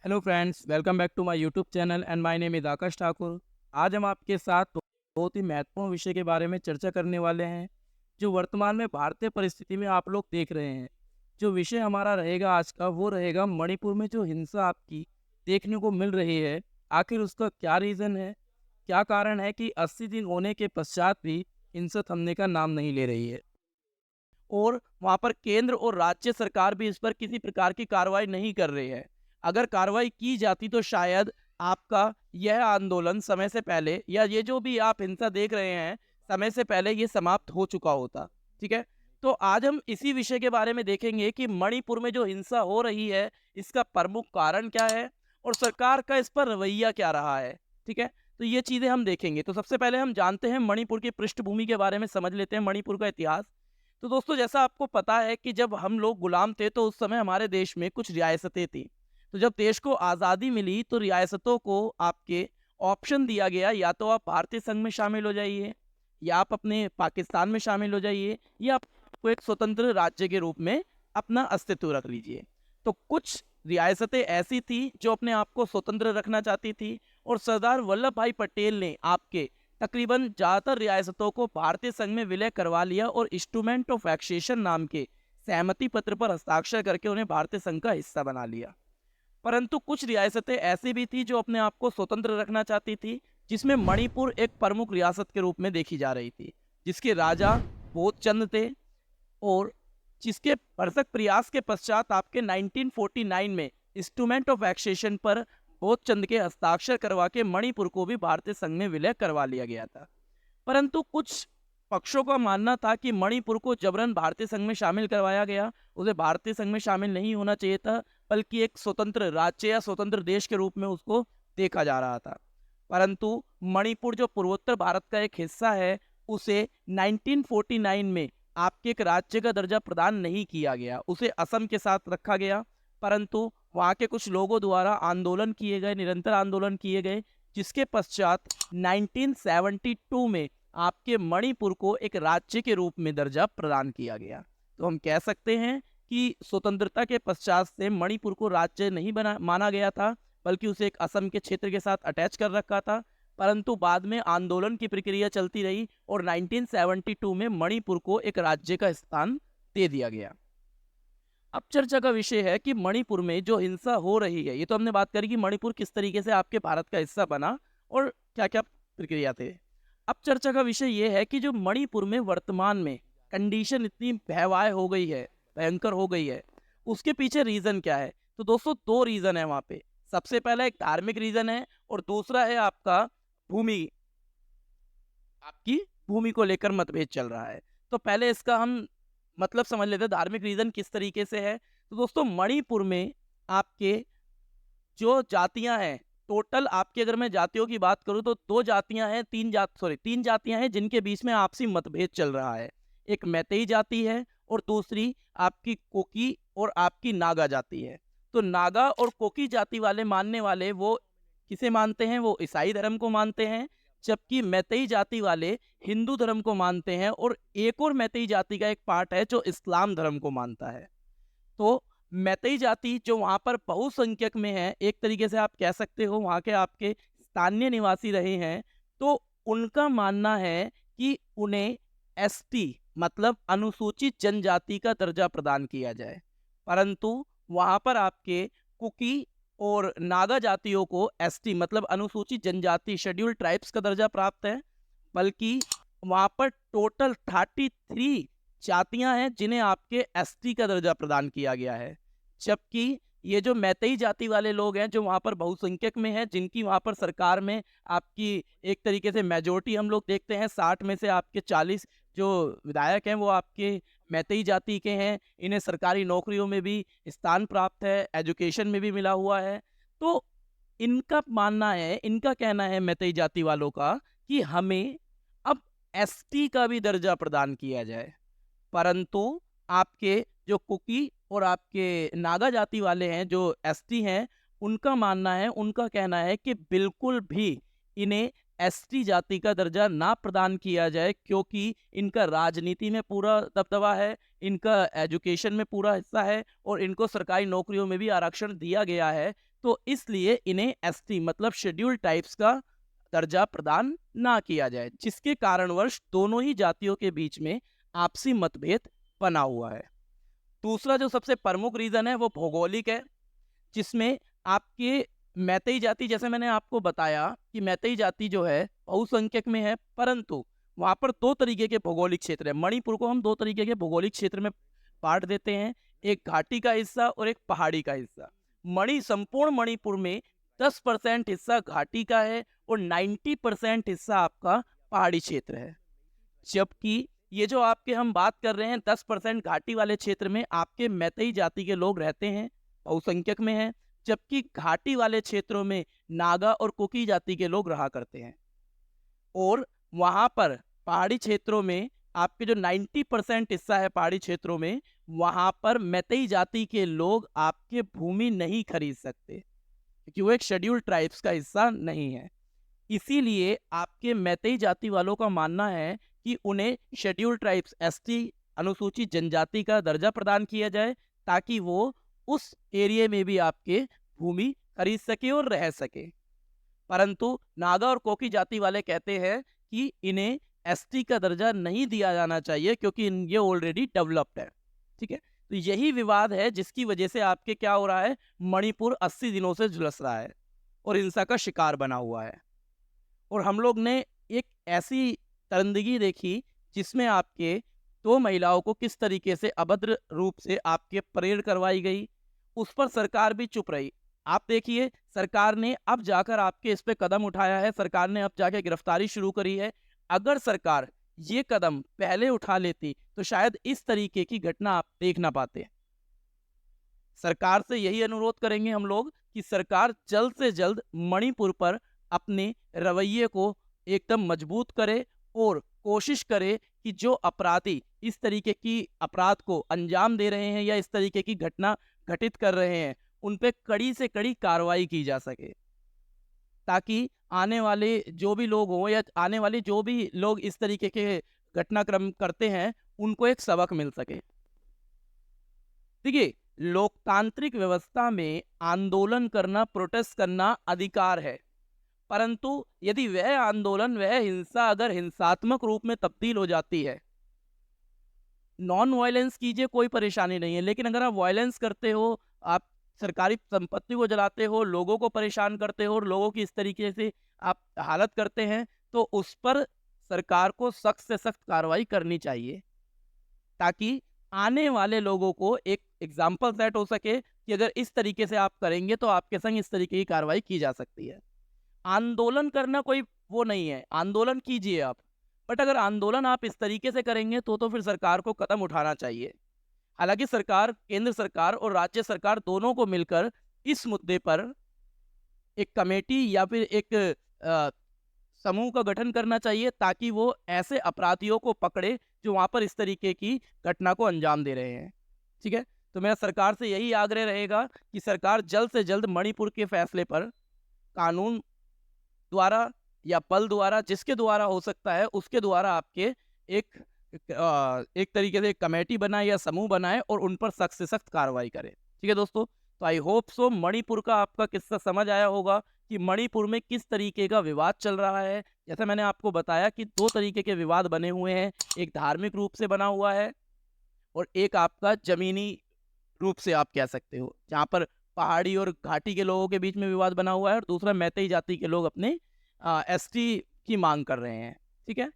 Hello friends, welcome back to my YouTube channel and my name is Akash Thakur. आज हम आपके साथ बहुत ही महत्वपूर्ण विषय के बारे में चर्चा करने वाले हैं, जो वर्तमान में भारतीय परिस्थिति में आप लोग देख रहे हैं। जो विषय हमारा रहेगा आज का, वो रहेगा मणिपुर में जो हिंसा आपकी देखने को मिल रही है, आखिर उसका क्या रीज़न है, क्या कारण है कि 80 दिन होने के पश्चात भी हिंसा थमने का नाम नहीं ले रही है। और वहाँ पर केंद्र और राज्य सरकार भी इस पर किसी प्रकार की कार्रवाई नहीं कर रही है। अगर कार्रवाई की जाती तो शायद आपका यह आंदोलन समय से पहले, या ये जो भी आप हिंसा देख रहे हैं, समय से पहले ये समाप्त हो चुका होता। ठीक है? तो आज हम इसी विषय के बारे में देखेंगे कि मणिपुर में जो हिंसा हो रही है, इसका प्रमुख कारण क्या है और सरकार का इस पर रवैया क्या रहा है। ठीक है? तो ये चीज़ें हम देखेंगे। तो सबसे पहले हम जानते हैं मणिपुर की पृष्ठभूमि के बारे में, समझ लेते हैं मणिपुर का इतिहास। तो दोस्तों, जैसा आपको पता है कि जब हम लोग गुलाम थे तो उस समय हमारे देश में कुछ रियासतें थी। तो जब देश को आज़ादी मिली तो रियासतों को आपके ऑप्शन दिया गया, या तो आप भारतीय संघ में शामिल हो जाइए, या आप अपने पाकिस्तान में शामिल हो जाइए, या आपको एक स्वतंत्र राज्य के रूप में अपना अस्तित्व रख लीजिए। तो कुछ रियासतें ऐसी थी जो अपने आप को स्वतंत्र रखना चाहती थी, और सरदार वल्लभ भाई पटेल ने आपके तकरीबन ज़्यादातर रियासतों को भारतीय संघ में विलय करवा लिया और इंस्ट्रूमेंट ऑफ एक्सेशन नाम के सहमति पत्र पर हस्ताक्षर करके उन्हें भारतीय संघ का हिस्सा बना लिया। परंतु कुछ रियासतें ऐसी भी थी जो अपने आप को स्वतंत्र रखना चाहती थी, जिसमें मणिपुर एक प्रमुख रियासत के रूप में देखी जा रही थी, जिसके राजा बोधचंद थे, और जिसके भरसक प्रयास के पश्चात आपके 1949 में इंस्ट्रूमेंट ऑफ एक्सेशन पर बोधचंद के हस्ताक्षर करवा के मणिपुर को भी भारतीय संघ में विलय करवा लिया गया था। परंतु कुछ पक्षों का मानना था कि मणिपुर को जबरन भारतीय संघ में शामिल करवाया गया, उसे भारतीय संघ में शामिल नहीं होना चाहिए था, बल्कि एक स्वतंत्र राज्य या स्वतंत्र देश के रूप में उसको देखा जा रहा था। परंतु मणिपुर जो पूर्वोत्तर भारत का एक हिस्सा है, उसे 1949 में आपके एक राज्य का दर्जा प्रदान नहीं किया गया, उसे असम के साथ रखा गया। परंतु वहाँ के कुछ लोगों द्वारा आंदोलन किए गए, निरंतर आंदोलन किए गए, जिसके पश्चात 1972 में आपके मणिपुर को एक राज्य के रूप में दर्जा प्रदान किया गया। तो हम कह सकते हैं कि स्वतंत्रता के पश्चात से मणिपुर को राज्य नहीं बना माना गया था, बल्कि उसे एक असम के क्षेत्र के साथ अटैच कर रखा था। परंतु बाद में आंदोलन की प्रक्रिया चलती रही और 1972 में मणिपुर को एक राज्य का स्थान दे दिया गया। अब चर्चा का विषय है कि मणिपुर में जो हिंसा हो रही है, ये तो हमने बात करी कि मणिपुर किस तरीके से आपके भारत का हिस्सा बना और क्या क्या प्रक्रिया थे। अब चर्चा का विषय ये है कि जो मणिपुर में वर्तमान में कंडीशन इतनी भयावह हो गई है, भयंकर हो गई है, उसके पीछे रीजन क्या है। तो दोस्तों, दो रीजन है वहाँ पे। सबसे पहला एक धार्मिक रीजन है, और दूसरा है आपका भूमि, आपकी भूमि को लेकर मतभेद चल रहा है। तो पहले इसका हम मतलब समझ लेते हैं, धार्मिक रीजन किस तरीके से है। तो दोस्तों, मणिपुर में आपके जो जातियां हैं, टोटल आपकी अगर मैं जातियों की बात करूं तो दो जातियां हैं, तीन जातियां हैं जिनके बीच में आपसी मतभेद चल रहा है। एक मैतेई जाति है और दूसरी आपकी कोकी और आपकी नागा जाति है। तो नागा और कोकी जाति वाले मानने वाले वो किसे मानते हैं, वो ईसाई धर्म को मानते हैं, जबकि मैतेई जाति वाले हिंदू धर्म को मानते हैं, और एक और मैतेई जाति का एक पार्ट है जो इस्लाम धर्म को मानता है। तो मैतेई जाति जो वहाँ पर बहुसंख्यक में है, एक तरीके से आप कह सकते हो वहाँ के आपके स्थानीय निवासी रहे हैं, तो उनका मानना है कि उन्हें एसटी मतलब अनुसूचित जनजाति का दर्जा प्रदान किया जाए। परंतु वहाँ पर आपके कुकी और नागा जातियों को एसटी मतलब अनुसूचित जनजाति शेड्यूल्ड ट्राइब्स का दर्जा प्राप्त है। बल्कि वहाँ पर टोटल 33 जातियां हैं जिन्हें आपके एसटी का दर्जा प्रदान किया गया है। जबकि ये जो मैतेई जाति वाले लोग हैं जो वहाँ पर बहुसंख्यक में हैं, जिनकी वहाँ पर सरकार में आपकी एक तरीके से मेजोरिटी हम लोग देखते हैं, 60 में से आपके 40 जो विधायक हैं वो आपके मैतेई जाति के हैं। इन्हें सरकारी नौकरियों में भी स्थान प्राप्त है, एजुकेशन में भी मिला हुआ है। तो इनका मानना है, इनका कहना है मैतेई जाति वालों का कि हमें अब एसटी का भी दर्जा प्रदान किया जाए। परंतु आपके जो कुकी और आपके नागा जाति वाले हैं जो एसटी हैं, उनका मानना है, उनका कहना है कि बिल्कुल भी इन्हें एसटी जाति का दर्जा ना प्रदान किया जाए, क्योंकि इनका राजनीति में पूरा दबदबा है, इनका एजुकेशन में पूरा हिस्सा है, और इनको सरकारी नौकरियों में भी आरक्षण दिया गया है। तो इसलिए इन्हें एसटी मतलब शेड्यूल टाइप्स का दर्जा प्रदान ना किया जाए, जिसके कारणवश दोनों ही जातियों के बीच में आपसी मतभेद बना हुआ है। दूसरा जो सबसे प्रमुख रीजन है वो भौगोलिक है, जिसमें आपके मैतेई जाति, जैसे मैंने आपको बताया कि मैतेई जाति जो है बहुसंख्यक में है, परंतु वहां पर दो तरीके के भौगोलिक क्षेत्र है। मणिपुर को हम दो तरीके के भौगोलिक क्षेत्र में बांट देते हैं, एक घाटी का हिस्सा और एक पहाड़ी का हिस्सा। संपूर्ण मणिपुर में 10% हिस्सा घाटी का है और 90% हिस्सा आपका पहाड़ी क्षेत्र है। जबकि ये जो आपके हम बात कर रहे हैं 10% घाटी वाले क्षेत्र में आपके मैतेई जाति के लोग रहते हैं, बहुसंख्यक में है, जबकि घाटी वाले क्षेत्रों में नागा और कुकी जाति के लोग रहा करते हैं। और वहां पर पहाड़ी क्षेत्रों में आपके जो 90% हिस्सा है पहाड़ी क्षेत्रों में, वहां पर मैतेई जाति के लोग आपके भूमि नहीं खरीद सकते क्योंकि वो एक शेड्यूल ट्राइब्स का हिस्सा नहीं है। इसीलिए आपके मैतेई जाति वालों का मानना है कि उन्हें शेड्यूल ट्राइब्स एसटी अनुसूचित जनजाति का दर्जा प्रदान किया जाए, ताकि वो उस एरिया में भी आपके भूमि खरीद सके और रह सके। परंतु नागा और कोकी जाति वाले कहते हैं कि इन्हें एसटी का दर्जा नहीं दिया जाना चाहिए क्योंकि ये ऑलरेडी डेवलप्ड है। ठीक है, तो यही विवाद है जिसकी वजह से आपके क्या हो रहा है, मणिपुर 80 दिनों से झुलस रहा है और हिंसा का शिकार बना हुआ है। और हम लोग ने एक ऐसी दरिंदगी देखी जिसमें आपके दो महिलाओं को किस तरीके से अभद्र रूप से आपके परेड करवाई गई, उस पर सरकार भी चुप रही। आप देखिए, सरकार ने अब जाकर आपके इस पे कदम उठाया है, सरकार ने अब जाकर गिरफ्तारी शुरू करी है। अगर सरकार ये कदम पहले उठा लेती तो शायद इस तरीके की घटना आप देख ना पाते। सरकार से यही अनुरोध करेंगे हम लोग कि सरकार जल्द से जल्द मणिपुर पर अपने रवैये को एकदम मजबूत करे और कोशिश करे कि जो अपराधी इस तरीके की अपराध को अंजाम दे रहे हैं या इस तरीके की घटना घटित कर रहे हैं, उन पे कड़ी से कड़ी कार्रवाई की जा सके, ताकि आने वाले जो भी लोग हों या आने वाले जो भी लोग इस तरीके के घटनाक्रम करते हैं उनको एक सबक मिल सके। देखिए, लोकतांत्रिक व्यवस्था में आंदोलन करना, प्रोटेस्ट करना अधिकार है, परंतु यदि वह आंदोलन, वह हिंसा अगर हिंसात्मक रूप में तब्दील हो जाती है, नॉन वायलेंस कीजिए, कोई परेशानी नहीं है, लेकिन अगर आप वायलेंस करते हो, आप सरकारी संपत्ति को जलाते हो, लोगों को परेशान करते हो और लोगों की इस तरीके से आप हालत करते हैं, तो उस पर सरकार को सख्त से सख्त कार्रवाई करनी चाहिए, ताकि आने वाले लोगों को एक एग्जाम्पल सेट हो सके कि अगर इस तरीके से आप करेंगे तो आपके संग इस तरीके की कार्रवाई की जा सकती है। आंदोलन करना कोई वो नहीं है, आंदोलन कीजिए आप, बट अगर आंदोलन आप इस तरीके से करेंगे तो फिर सरकार को कदम उठाना चाहिए। हालांकि सरकार, केंद्र सरकार और राज्य सरकार दोनों को मिलकर इस मुद्दे पर एक कमेटी या फिर एक समूह का गठन करना चाहिए, ताकि वो ऐसे अपराधियों को पकड़े जो वहां पर इस तरीके की घटना को अंजाम दे रहे हैं। ठीक है, तो मेरा सरकार से यही आग्रह रहेगा कि सरकार जल्द से जल्द मणिपुर के फैसले पर कानून द्वारा या बल द्वारा, जिसके द्वारा हो सकता है उसके द्वारा आपके एक तरीके से कमेटी बनाए या समूह बनाए और उन पर सख्त से सख्त कार्रवाई करे। ठीक है दोस्तों, तो आई होप सो मणिपुर का आपका किस्सा समझ आया होगा कि मणिपुर में किस तरीके का विवाद चल रहा है। जैसे मैंने आपको बताया कि दो तरीके के विवाद बने हुए हैं, एक धार्मिक रूप से बना हुआ है और एक आपका जमीनी रूप से आप कह सकते हो, जहाँ पर पहाड़ी और घाटी के लोगों के बीच में विवाद बना हुआ है, और दूसरा मैतेई जाति के लोग अपने एसटी की मांग कर रहे हैं। ठीक है,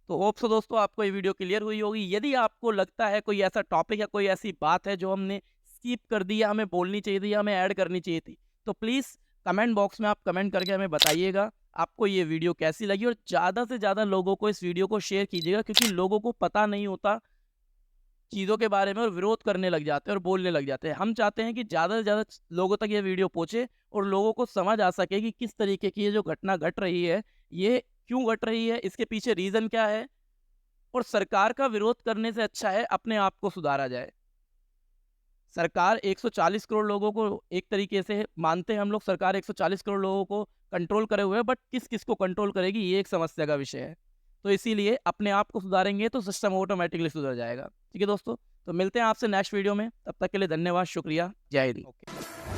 तो होप सो दोस्तों आपको ये वीडियो क्लियर हुई होगी। यदि आपको लगता है कोई ऐसा टॉपिक या कोई ऐसी बात है जो हमने स्किप कर दी या हमें बोलनी चाहिए थी या हमें ऐड करनी चाहिए थी, तो प्लीज़ कमेंट बॉक्स में आप कमेंट करके हमें बताइएगा आपको ये वीडियो कैसी लगी, और ज़्यादा से ज़्यादा लोगों को इस वीडियो को शेयर कीजिएगा, क्योंकि लोगों को पता नहीं होता चीज़ों के बारे में और विरोध करने लग जाते हैं और बोलने लग जाते हैं। हम चाहते हैं कि ज़्यादा से ज़्यादा लोगों तक ये वीडियो पहुँचे और लोगों को समझ आ सके कि किस तरीके की ये जो घटना घट रही है, ये क्यों घट रही है, इसके पीछे रीज़न क्या है, और सरकार का विरोध करने से अच्छा है अपने आप को सुधारा जाए। सरकार 140 करोड़ लोगों को, एक तरीके से मानते हैं हम लोग, सरकार 140 करोड़ लोगों को कंट्रोल करे हुए है, बट किस किस को कंट्रोल करेगी ये एक समस्या का विषय है। तो इसीलिए अपने आप को सुधारेंगे तो सिस्टम ऑटोमेटिकली सुधर जाएगा। ठीक है दोस्तों, तो मिलते हैं आपसे नेक्स्ट वीडियो में, तब तक के लिए धन्यवाद, शुक्रिया, जय हिंद।